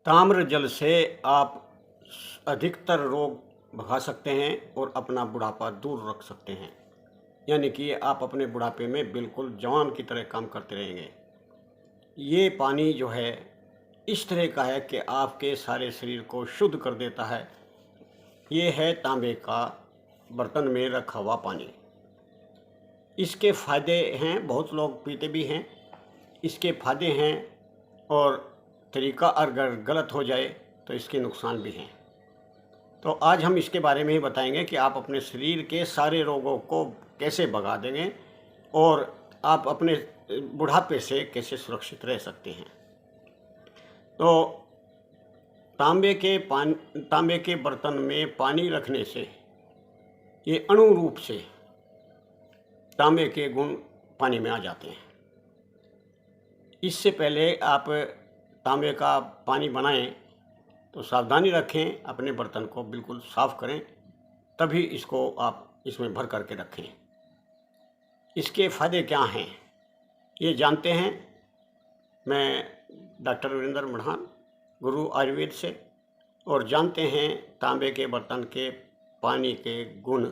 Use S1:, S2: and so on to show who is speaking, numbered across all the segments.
S1: ताम्र जल से आप अधिकतर रोग भगा सकते हैं और अपना बुढ़ापा दूर रख सकते हैं। यानी कि आप अपने बुढ़ापे में बिल्कुल जवान की तरह काम करते रहेंगे। ये पानी जो है इस तरह का है कि आपके सारे शरीर को शुद्ध कर देता है। ये है तांबे का बर्तन में रखा हुआ पानी। इसके फ़ायदे हैं, बहुत लोग पीते भी हैं। इसके फ़ायदे हैं और तरीका अगर गलत हो जाए तो इसके नुकसान भी हैं। तो आज हम इसके बारे में ही बताएंगे कि आप अपने शरीर के सारे रोगों को कैसे भगा देंगे और आप अपने बुढ़ापे से कैसे सुरक्षित रह सकते हैं। तो तांबे के बर्तन में पानी रखने से ये अणु रूप से तांबे के गुण पानी में आ जाते हैं। इससे पहले आप तांबे का पानी बनाएं तो सावधानी रखें, अपने बर्तन को बिल्कुल साफ़ करें, तभी इसको आप इसमें भर करके रखें। इसके फ़ायदे क्या हैं ये जानते हैं। मैं डॉक्टर वीरेंद्र मढ़ान, गुरु आयुर्वेद से, और जानते हैं तांबे के बर्तन के पानी के गुण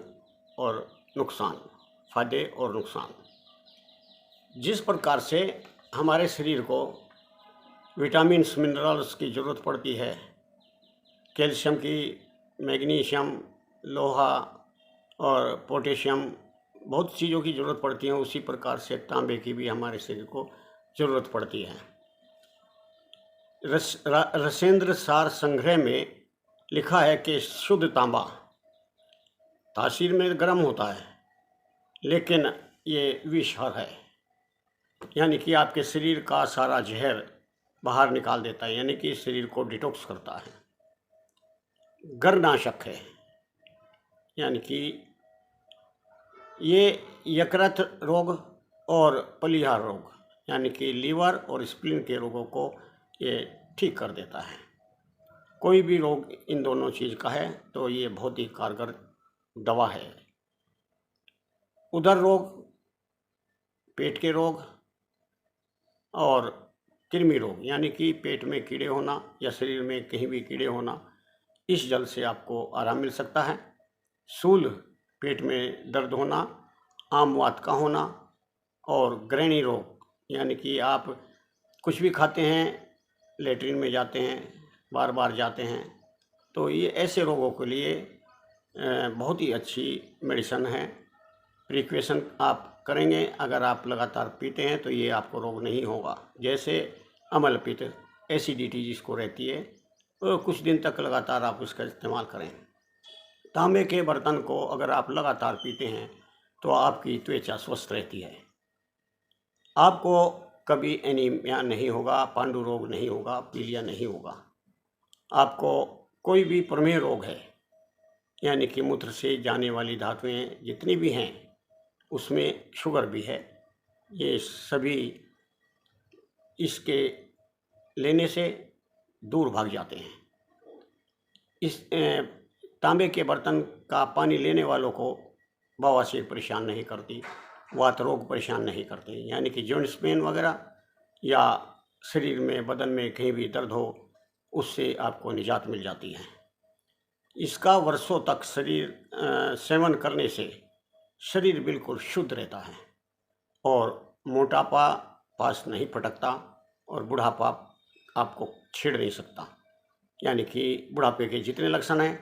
S1: और नुकसान, फ़ायदे और नुकसान। जिस प्रकार से हमारे शरीर को विटामिन्स मिनरल्स की ज़रूरत पड़ती है, कैल्शियम की, मैग्नीशियम, लोहा और पोटेशियम, बहुत चीज़ों की ज़रूरत पड़ती है, उसी प्रकार से तांबे की भी हमारे शरीर को ज़रूरत पड़ती है। रसेंद्र सार संग्रह में लिखा है कि शुद्ध तांबा तासीर में गर्म होता है, लेकिन ये विषहर है। यानी कि आपके शरीर का सारा जहर बाहर निकाल देता है, यानी कि शरीर को डिटॉक्स करता है। गर्मनाशक है, यानी कि ये यकृत रोग और पलीहा रोग, यानी कि लीवर और स्प्लीन के रोगों को ये ठीक कर देता है। कोई भी रोग इन दोनों चीज़ का है तो ये बहुत ही कारगर दवा है। उदर रोग, पेट के रोग और कृमि रोग, यानी कि पेट में कीड़े होना या शरीर में कहीं भी कीड़े होना, इस जल से आपको आराम मिल सकता है। शूल, पेट में दर्द होना, आम वात का होना, और ग्रहणी रोग, यानी कि आप कुछ भी खाते हैं, लेटरिन में जाते हैं, बार बार जाते हैं, तो ये ऐसे रोगों के लिए बहुत ही अच्छी मेडिसिन है। प्रिकॉशन आप करेंगे, अगर आप लगातार पीते हैं तो ये आपको रोग नहीं होगा। जैसे अम्लपित्त, एसिडिटी जिसको रहती है, तो कुछ दिन तक लगातार आप उसका इस्तेमाल करें। तांबे के बर्तन को अगर आप लगातार पीते हैं तो आपकी त्वचा स्वस्थ रहती है, आपको कभी एनीमिया नहीं होगा, पांडु रोग नहीं होगा, पीलिया नहीं होगा। आपको कोई भी प्रमेह रोग है, यानी कि मूत्र से जाने वाली धातुएं जितनी भी हैं, उसमें शुगर भी है, ये सभी इसके लेने से दूर भाग जाते हैं। इस तांबे के बर्तन का पानी लेने वालों को बवासीर परेशान नहीं करती, वात रोग परेशान नहीं करते, यानी कि जॉइंट्स पेन वगैरह या शरीर में, बदन में कहीं भी दर्द हो, उससे आपको निजात मिल जाती है। इसका वर्षों तक सेवन करने से शरीर बिल्कुल शुद्ध रहता है और मोटापा पास नहीं पटकता और बुढ़ापा आपको छेड़ नहीं सकता। यानी कि बुढ़ापे के जितने लक्षण हैं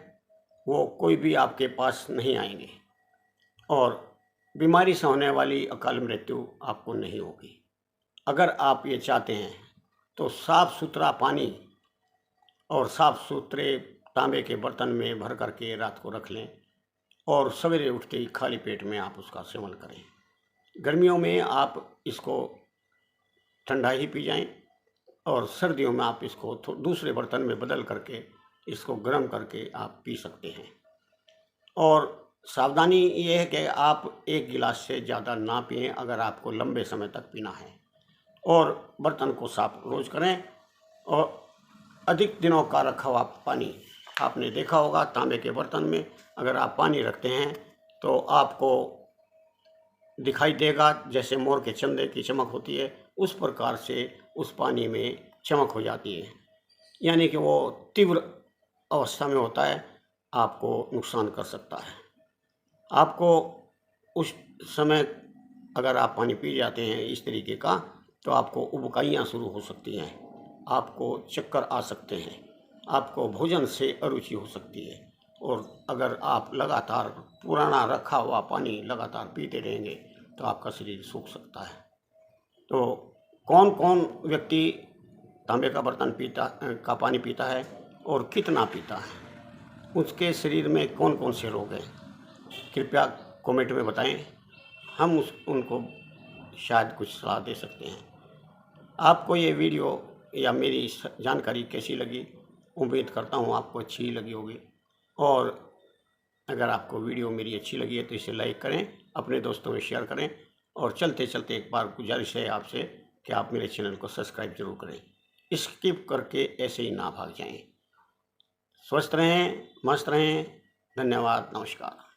S1: वो कोई भी आपके पास नहीं आएंगे और बीमारी से होने वाली अकाल मृत्यु आपको नहीं होगी। अगर आप ये चाहते हैं तो साफ़ सुथरा पानी और साफ़ सुथरे तांबे के बर्तन में भर करके रात को रख लें और सवेरे उठते ही खाली पेट में आप उसका सेवन करें। गर्मियों में आप इसको ठंडा ही पी जाएं और सर्दियों में आप इसको दूसरे बर्तन में बदल करके इसको गर्म करके आप पी सकते हैं। और सावधानी ये है कि आप एक गिलास से ज़्यादा ना पिएं अगर आपको लंबे समय तक पीना है, और बर्तन को साफ रोज़ करें। और अधिक दिनों का रखा हुआ पानी, आपने देखा होगा तांबे के बर्तन में अगर आप पानी रखते हैं तो आपको दिखाई देगा जैसे मोर के चंदे की चमक होती है, उस प्रकार से उस पानी में चमक हो जाती है। यानी कि वो तीव्र अवस्था में होता है, आपको नुकसान कर सकता है। आपको उस समय अगर आप पानी पी जाते हैं इस तरीके का, तो आपको उबकाइयाँ शुरू हो सकती हैं, आपको चक्कर आ सकते हैं, आपको भोजन से अरुचि हो सकती है। और अगर आप लगातार पुराना रखा हुआ पानी लगातार पीते रहेंगे तो आपका शरीर सूख सकता है। तो कौन कौन व्यक्ति तांबे का बर्तन का पानी पीता है और कितना पीता है, उसके शरीर में कौन कौन से रोग हैं, कृपया कमेंट में बताएं। हम उनको शायद कुछ सलाह दे सकते हैं। आपको ये वीडियो या मेरी जानकारी कैसी लगी, उम्मीद करता हूँ आपको अच्छी लगी होगी। और अगर आपको वीडियो मेरी अच्छी लगी है तो इसे लाइक करें, अपने दोस्तों में शेयर करें, और चलते चलते एक बार गुजारिश है आपसे कि आप मेरे चैनल को सब्सक्राइब जरूर करें। स्किप करके ऐसे ही ना भाग जाएं। स्वस्थ रहें, मस्त रहें। धन्यवाद, नमस्कार।